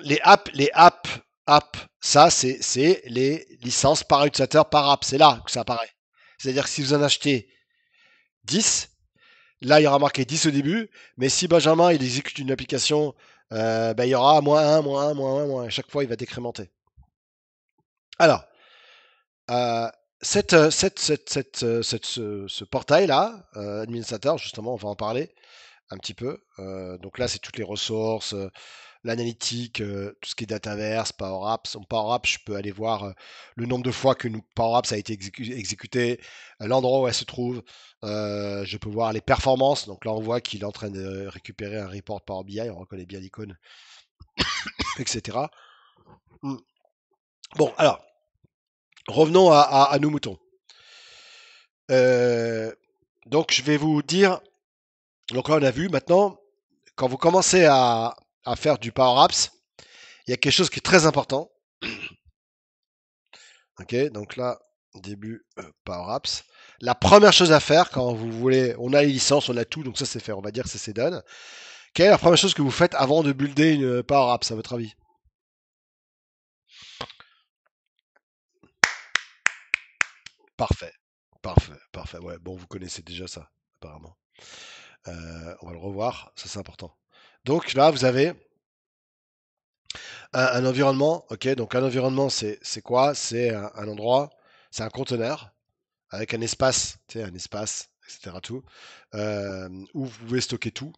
Les apps, ça c'est les licences par utilisateur par app, c'est là que ça apparaît. C'est-à-dire que si vous en achetez 10, là, il y aura marqué 10 au début, mais si Benjamin il exécute une application, il y aura -1, -1, -1, -1. À chaque fois, il va décrémenter. Alors, euh, ce portail-là, administrateur, justement, on va en parler un petit peu. Donc là, c'est toutes les ressources, l'analytique, tout ce qui est Dataverse, Power Apps. En Power Apps, je peux aller voir le nombre de fois que Power Apps a été exécuté, l'endroit où elle se trouve. Je peux voir les performances. Donc là, on voit qu'il est en train de récupérer un report Power BI. On reconnaît bien l'icône, etc. Bon, alors, revenons à nos moutons. Donc, je vais vous dire. Donc là, on a vu maintenant, quand vous commencez à faire du Power Apps, il y a quelque chose qui est très important. Ok, donc là, début Power Apps. La première chose à faire quand vous voulez, on a les licences, on a tout, donc ça c'est fait, on va dire que c'est done. Quelle est la première chose que vous faites avant de builder une Power Apps, à votre avis? Parfait, parfait, parfait. Ouais, bon, vous connaissez déjà ça, apparemment. On va le revoir, ça c'est important. Donc là, vous avez un environnement, ok, donc un environnement c'est quoi? C'est un endroit, c'est un conteneur avec un espace, tu sais, un espace, etc. Tout, où vous pouvez stocker tout,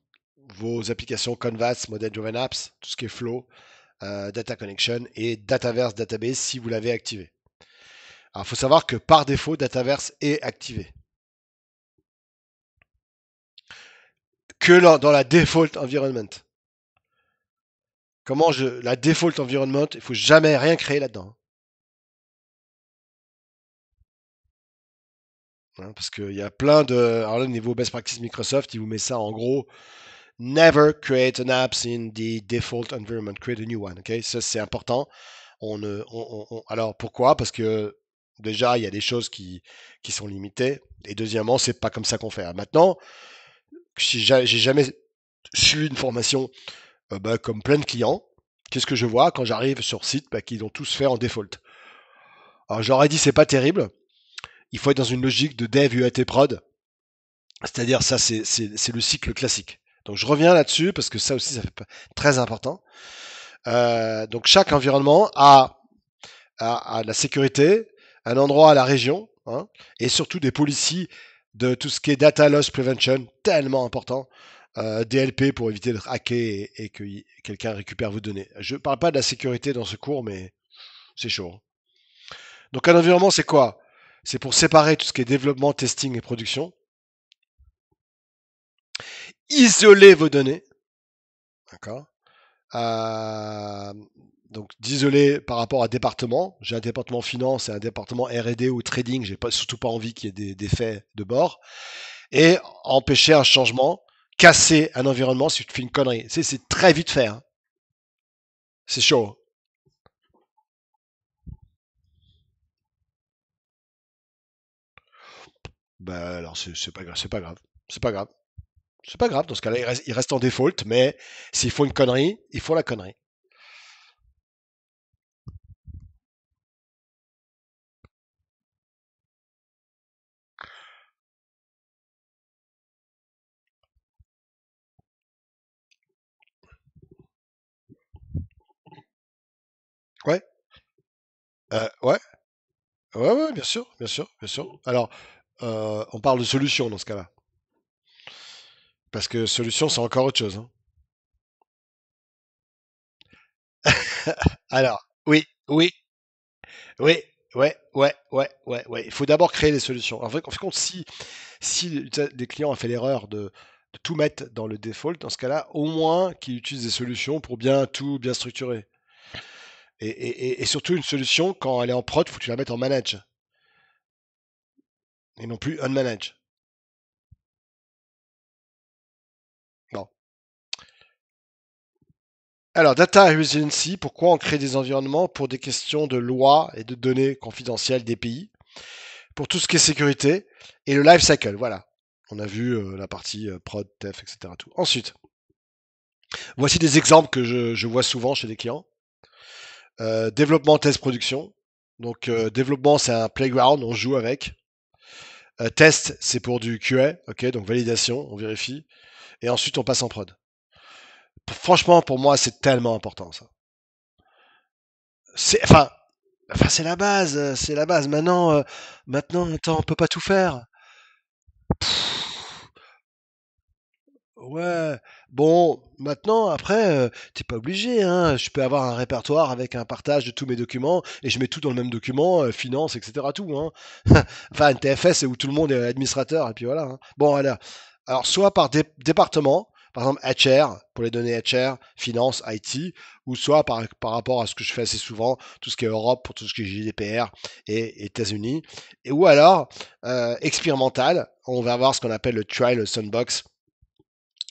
vos applications Canvas, Model Driven Apps, tout ce qui est Flow, Data Connection et Dataverse Database si vous l'avez activé. Alors, il faut savoir que par défaut, Dataverse est activé. Que dans la default environment. La default environment, il faut jamais rien créer là-dedans. Hein, parce qu'il y a plein de. Alors là, au niveau best practice Microsoft, il vous met ça en gros. Never create an apps in the default environment. Create a new one. Okay, ça c'est important. Alors pourquoi? Parce que déjà il y a des choses qui sont limitées. Et deuxièmement, c'est pas comme ça qu'on fait. Maintenant, j'ai jamais suivi une formation comme plein de clients. Qu'est-ce que je vois quand j'arrive sur site qu'ils ont tous fait en default. Alors j'aurais dit c'est pas terrible. Il faut être dans une logique de dev UAT prod. C'est-à-dire ça c'est le cycle classique. Donc je reviens là-dessus parce que ça aussi ça fait très important. Donc chaque environnement a à la sécurité, un endroit à la région, hein, et surtout des policies de tout ce qui est data loss prevention, tellement important. DLP pour éviter d'être hacké et que quelqu'un récupère vos données. Je ne parle pas de la sécurité dans ce cours, mais c'est chaud, hein. Donc un environnement, c'est quoi? C'est pour séparer tout ce qui est développement, testing et production, isoler vos données, d'accord? Euh, donc d'isoler par rapport à département. J'ai un département finance et un département R&D ou trading. J'ai pas, surtout pas envie qu'il y ait des faits de bord. Et empêcher un changement, casser un environnement si tu fais une connerie. C'est très vite fait, hein. C'est chaud. Bah alors c'est pas grave, c'est pas grave, c'est pas grave, c'est pas grave. Dans ce cas-là, il reste en default, mais s'il faut une connerie, il faut la connerie. Ouais, ouais, ouais, bien sûr, bien sûr, bien sûr. Alors, on parle de solution dans ce cas-là, parce que solution, c'est encore autre chose, hein. Alors, oui, oui, oui, ouais. Il faut d'abord créer des solutions. En fait, compte, si les clients ont fait l'erreur de tout mettre dans le default, dans ce cas-là, au moins qu'ils utilisent des solutions pour bien tout bien structurer. Et surtout une solution, quand elle est en prod, faut que tu la mettes en manage et non plus unmanage. Bon. Alors, data residency, pourquoi on crée des environnements? Pour des questions de loi et de données confidentielles des pays, pour tout ce qui est sécurité et le life cycle. Voilà. On a vu la partie prod, tef, etc. Tout. Ensuite, voici des exemples que je vois souvent chez les clients. Développement, test, production. Donc, développement, c'est un playground, on joue avec. Test, c'est pour du QA, ok, donc validation, on vérifie. Et ensuite, on passe en prod. Franchement, pour moi, c'est tellement important, ça. C'est, c'est la base, c'est la base. Maintenant, attends, on peut pas tout faire. Ouais. Bon, maintenant, après, t'es pas obligé, hein. Je peux avoir un répertoire avec un partage de tous mes documents et je mets tout dans le même document, finance, etc. Tout, hein. Enfin, un TFS, c'est où tout le monde est administrateur et puis voilà, hein. Bon, alors soit par département, par exemple HR pour les données HR, finance, IT, ou soit par rapport à ce que je fais assez souvent, tout ce qui est Europe pour tout ce qui est GDPR et États-Unis, et ou alors expérimental. On va avoir ce qu'on appelle le trial sandbox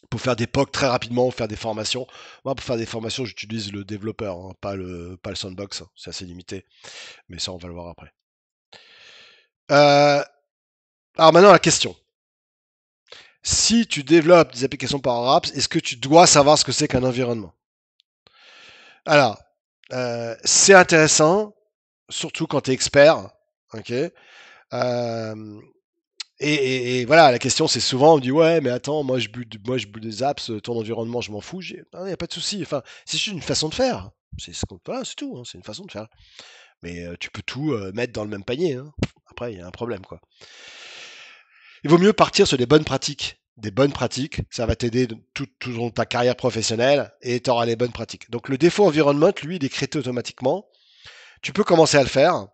pour faire des POC très rapidement, ou faire des formations. Moi, pour faire des formations, j'utilise le développeur, hein, pas le sandbox, hein. C'est assez limité, mais ça, on va le voir après. Euh, alors maintenant, la question. Si tu développes des applications Power Apps, est-ce que tu dois savoir ce que c'est qu'un environnement? Alors, c'est intéressant, surtout quand tu es expert. Ok. Euh, et voilà, la question c'est souvent, on me dit ouais, mais attends, moi je build des apps, ton environnement, je m'en fous. Il n'y a pas de souci. Enfin, c'est juste une façon de faire. Voilà, c'est tout, hein, c'est une façon de faire. Mais tu peux tout mettre dans le même panier, hein. Après, il y a un problème, quoi. Il vaut mieux partir sur des bonnes pratiques. Des bonnes pratiques, ça va t'aider tout au long de ta carrière professionnelle et tu auras les bonnes pratiques. Donc le défaut environnement, lui, il est créé automatiquement. Tu peux commencer à le faire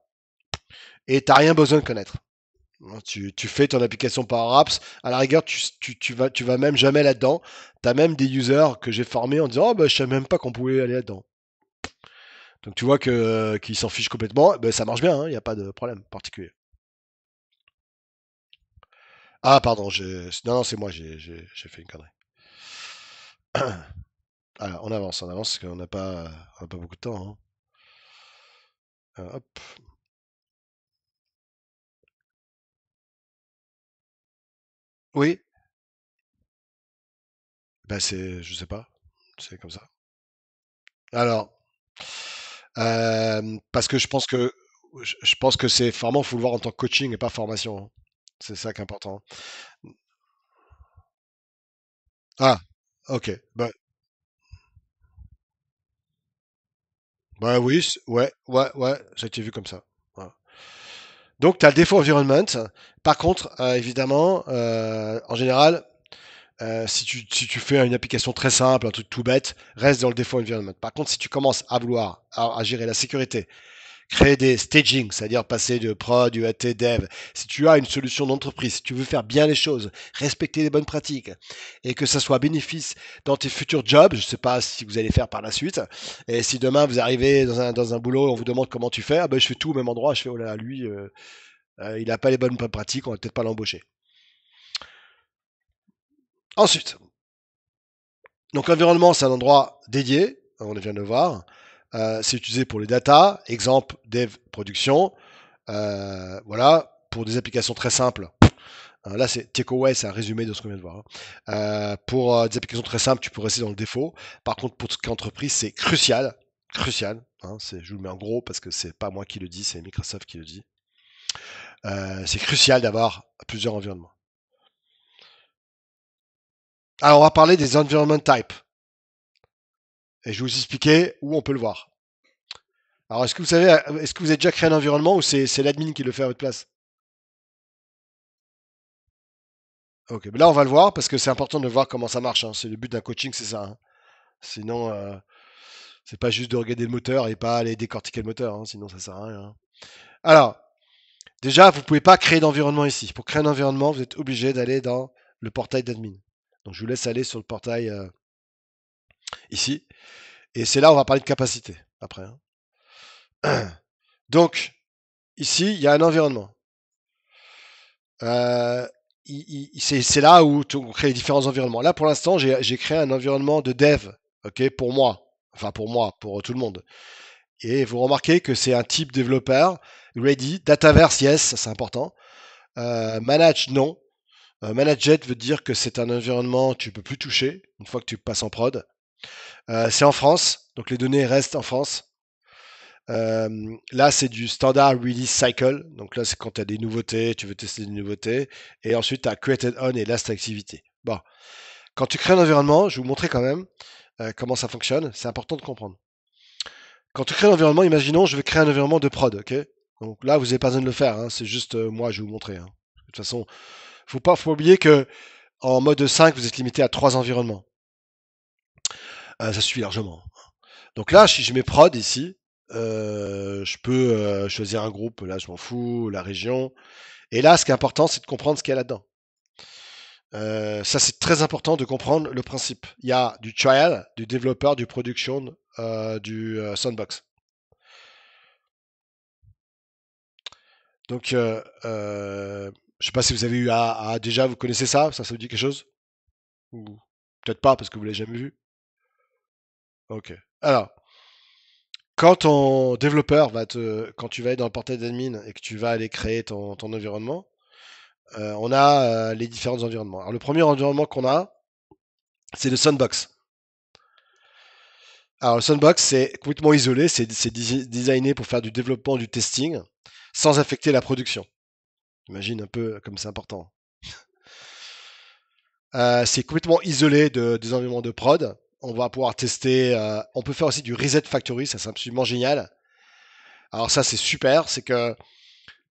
et tu n'as rien besoin de connaître. Tu fais ton application Power Apps. À la rigueur, tu vas même jamais là-dedans. Tu as même des users que j'ai formés en disant oh, bah, je savais même pas qu'on pouvait aller là-dedans. Donc tu vois qu'ils s'en fichent complètement. Ben, ça marche bien, il n'y a pas de problème particulier. Ah, pardon, non, c'est moi, j'ai fait une connerie. Alors, on avance, parce qu'on n'a pas beaucoup de temps, hein. Hop. Oui, bah je sais pas, c'est comme ça. Alors, parce que je pense que c'est vraiment, faut le voir en tant que coaching et pas formation, hein. C'est ça qui est important. Ah, ok. Bah, Bah oui, ouais, ça a été vu comme ça. Voilà. Donc, tu as le défaut environment. Par contre, évidemment, en général, si tu fais une application très simple, un truc tout bête, reste dans le défaut environment. Par contre, si tu commences à vouloir à gérer la sécurité, créer des staging, c'est-à-dire passer de prod, UAT, dev. Si tu as une solution d'entreprise, si tu veux faire bien les choses, respecter les bonnes pratiques et que ça soit bénéfice dans tes futurs jobs, je ne sais pas si vous allez faire par la suite, et si demain vous arrivez dans un boulot, on vous demande comment tu fais, ah ben je fais tout au même endroit, je fais oh là là, lui, il n'a pas les bonnes pratiques, on va peut-être pas l'embaucher. Ensuite, donc l'environnement, c'est un endroit dédié, on vient de le voir. C'est utilisé pour les data, exemple dev production. Voilà, pour des applications très simples. Là, c'est Takeaway, c'est un résumé de ce qu'on vient de voir, hein. Pour des applications très simples, tu peux rester dans le défaut. Par contre, pour tout ce qui est entreprise, c'est crucial. Crucial. Hein, je vous le mets en gros parce que c'est pas moi qui le dis, c'est Microsoft qui le dit. C'est crucial d'avoir plusieurs environnements. Alors, on va parler des environment types. Et je vais vous expliquer où on peut le voir. Alors, est-ce que vous savez, est-ce que vous avez déjà créé un environnement ou c'est l'admin qui le fait à votre place? Ok, mais là, on va le voir parce que c'est important de voir comment ça marche, hein. C'est le but d'un coaching, c'est ça, hein. Sinon, c'est pas juste de regarder le moteur et pas aller décortiquer le moteur, hein, sinon ça sert à rien, hein. Alors, déjà, vous pouvez pas créer d'environnement ici. Pour créer un environnement, vous êtes obligé d'aller dans le portail d'admin. Donc, je vous laisse aller sur le portail ici. Et c'est là où on va parler de capacité après, hein. Donc, ici, il y a un environnement. Euh, c'est là où on crée les différents environnements. Là, pour l'instant, j'ai créé un environnement de dev, ok, pour moi. Enfin, pour moi, pour tout le monde. Et vous remarquez que c'est un type développeur. Ready, Dataverse, yes, c'est important. Manage, non. Managed veut dire que c'est un environnement que tu ne peux plus toucher une fois que tu passes en prod. C'est en France, donc les données restent en France. Là, c'est du standard release cycle. Donc là, c'est quand tu as des nouveautés, tu veux tester des nouveautés. Et ensuite, tu as created on et last activity. Bon, quand tu crées un environnement, je vais vous montrer quand même comment ça fonctionne. C'est important de comprendre. Quand tu crées un environnement, imaginons, je vais créer un environnement de prod, ok? Donc là, vous n'avez pas besoin de le faire, hein, c'est juste moi, je vais vous montrer, hein. De toute façon, faut pas oublier que en mode 5, vous êtes limité à 3 environnements. Ça suffit largement. Donc là, si je mets prod ici, je peux choisir un groupe, là je m'en fous, la région. Et là, ce qui est important, c'est de comprendre ce qu'il y a là-dedans. Ça, c'est très important de comprendre le principe. Il y a du trial, du développeur, du production, du sandbox. Donc, je sais pas si vous avez eu déjà, vous connaissez ça? Ça vous dit quelque chose? Ou peut-être pas parce que vous l'avez jamais vu. Ok. Alors, quand ton développeur quand tu vas être dans le portail d'admin et que tu vas aller créer ton environnement, on a les différents environnements. Alors, le premier environnement qu'on a, c'est le sandbox. Alors, le sandbox, c'est complètement isolé, c'est designé pour faire du développement, du testing, sans affecter la production. Imagine un peu comme c'est important. C'est complètement isolé des environnements de prod. On va pouvoir tester. On peut faire aussi du reset factory, ça c'est absolument génial. Alors ça c'est super, c'est que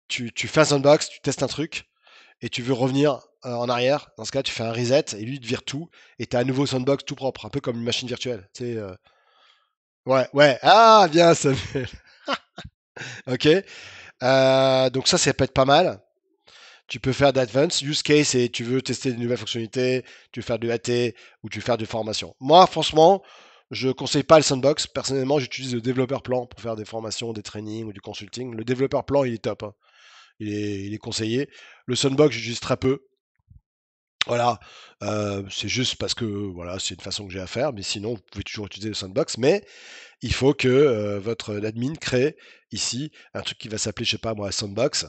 tu fais un sandbox, tu testes un truc et tu veux revenir en arrière. Dans ce cas, tu fais un reset et lui il te vire tout et tu as un nouveau sandbox tout propre, un peu comme une machine virtuelle. Ouais, ouais. Ah bien Samuel. Ok. Donc ça peut être pas mal. Tu peux faire d'advanced use case et tu veux tester de nouvelles fonctionnalités, tu veux faire de AT ou tu veux faire de formation. Moi, franchement, je ne conseille pas le sandbox. Personnellement, j'utilise le développeur plan pour faire des formations, des trainings ou du consulting. Le développeur plan, il est top, hein. Il est conseillé. Le sandbox, j'utilise très peu. Voilà, c'est juste parce que voilà, c'est une façon que j'ai à faire, mais sinon, vous pouvez toujours utiliser le sandbox. Mais il faut que votre admin crée ici un truc qui va s'appeler, je sais pas moi, sandbox.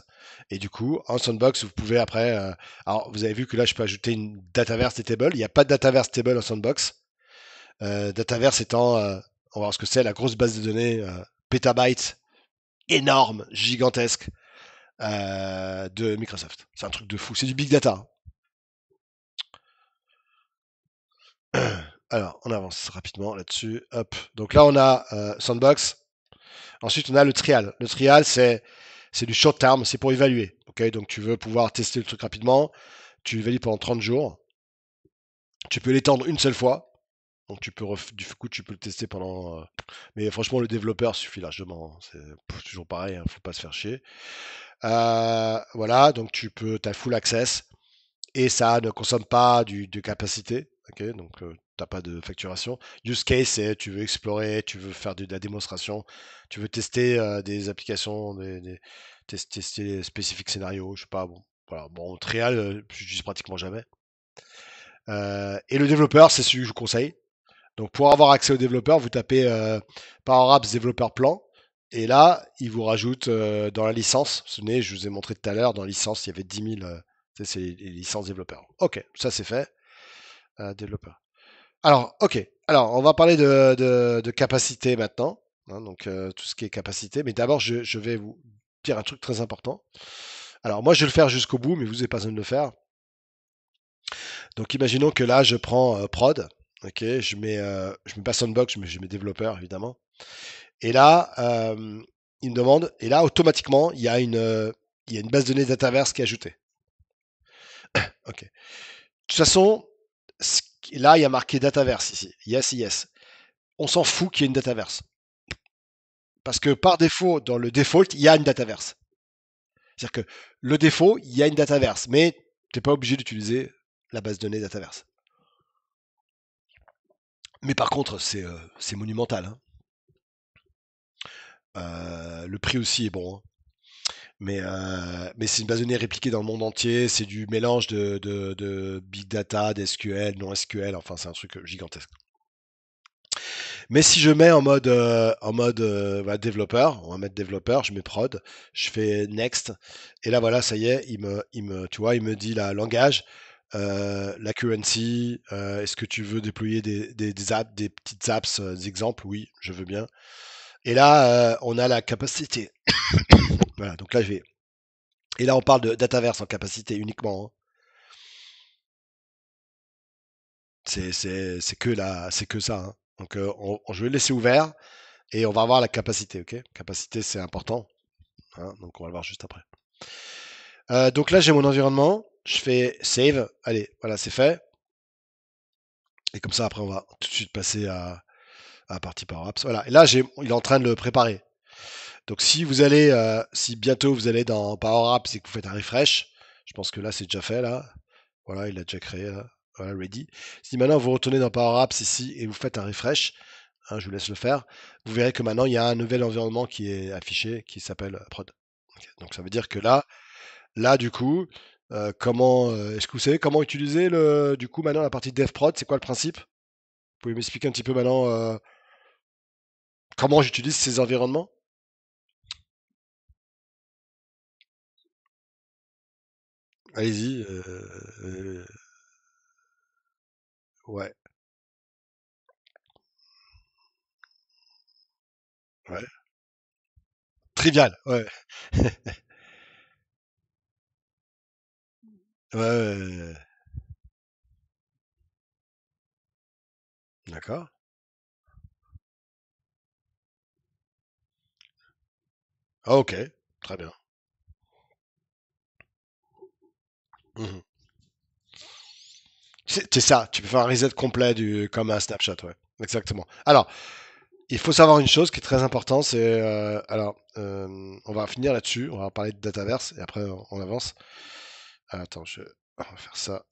Et du coup, en sandbox, vous pouvez après. Alors, vous avez vu que là, je peux ajouter une dataverse des tables. Il n'y a pas de dataverse table en sandbox. Dataverse étant, on va voir ce que c'est, la grosse base de données pétabytes, énorme, gigantesque de Microsoft. C'est un truc de fou. C'est du big data. Alors, on avance rapidement là-dessus. Hop. Donc là, on a Sandbox. Ensuite, on a le trial. Le trial, c'est du short term, c'est pour évaluer. Ok, donc tu veux pouvoir tester le truc rapidement, tu évalues pendant 30 jours. Tu peux l'étendre une seule fois. Donc du coup, tu peux le tester pendant. Mais franchement, le développeur suffit largement, hein. C'est toujours pareil, hein, faut pas se faire chier. Voilà, donc tu as full access et ça ne consomme pas de capacité. Ok, donc t'as pas de facturation. Use case, c'est tu veux explorer, tu veux faire de la démonstration, tu veux tester des applications, tester les spécifiques scénarios, je sais pas. Bon, voilà. Bon, Trial, j'utilise pratiquement jamais. Et le développeur, c'est celui que je vous conseille. Donc pour avoir accès au développeur, vous tapez Power Apps développeur plan. Et là, il vous rajoute dans la licence. Vous vous souvenez, je vous ai montré tout à l'heure, dans la licence, il y avait 10 000. C'est les licences développeurs. Ok, ça c'est fait. Développeur. Alors, ok. Alors, on va parler de capacité maintenant. Hein, donc tout ce qui est capacité. Mais d'abord, je vais vous dire un truc très important. Alors, moi, je vais le faire jusqu'au bout, mais vous n'avez pas besoin de le faire. Donc imaginons que là, je prends prod, ok, je mets pas Sandbox, mais je mets développeur évidemment. Et là, il me demande, et là, automatiquement, il y a une base de données Dataverse qui est ajoutée. Ok. De toute façon, là, il y a marqué Dataverse ici. Yes, yes. On s'en fout qu'il y ait une Dataverse. Parce que par défaut, dans le default, il y a une Dataverse. C'est-à-dire que le défaut, il y a une Dataverse, mais tu n'es pas obligé d'utiliser la base de données Dataverse. Mais par contre, c'est monumental, hein. Le prix aussi est bon, hein. Mais c'est une base de données répliquée dans le monde entier. C'est du mélange de big data, d'SQL, non SQL. Enfin, c'est un truc gigantesque. Mais si je mets en mode voilà, développeur, on va mettre développeur, je mets prod, je fais next, et là voilà, ça y est, tu vois, il me dit la langage, la currency, est-ce que tu veux déployer des apps, des petites apps, des exemples? Oui, je veux bien. Et là, on a la capacité. Voilà, donc là, Et là, on parle de Dataverse en capacité uniquement, hein. C'est que ça, hein. Donc, je vais le laisser ouvert et on va voir la capacité, ok? Capacité, c'est important, hein, donc on va le voir juste après. Donc là, j'ai mon environnement. Je fais save. Allez, voilà, c'est fait. Et comme ça, après, on va tout de suite passer à la partie Power Apps. Voilà. Et là, il est en train de le préparer. Donc, si bientôt vous allez dans Power Apps et que vous faites un refresh, je pense que là, c'est déjà fait, là. Voilà, il a déjà créé, là. Voilà, ready. Si maintenant vous retournez dans Power Apps ici et vous faites un refresh, hein, je vous laisse le faire, vous verrez que maintenant il y a un nouvel environnement qui est affiché qui s'appelle prod. Ok. Donc ça veut dire que là du coup, est-ce que vous savez comment utiliser du coup maintenant la partie dev prod, c'est quoi le principe? Vous pouvez m'expliquer un petit peu maintenant comment j'utilise ces environnements? Allez-y. Ouais, ouais. Trivial, ouais. Ouais, ouais, ouais, ouais. D'accord. Ah, ok, très bien. Mhm. C'est ça, tu peux faire un reset complet comme un snapshot, ouais. Exactement. Alors, il faut savoir une chose qui est très importante, c'est on va finir là-dessus, on va parler de Dataverse et après on avance. Attends, on va faire ça.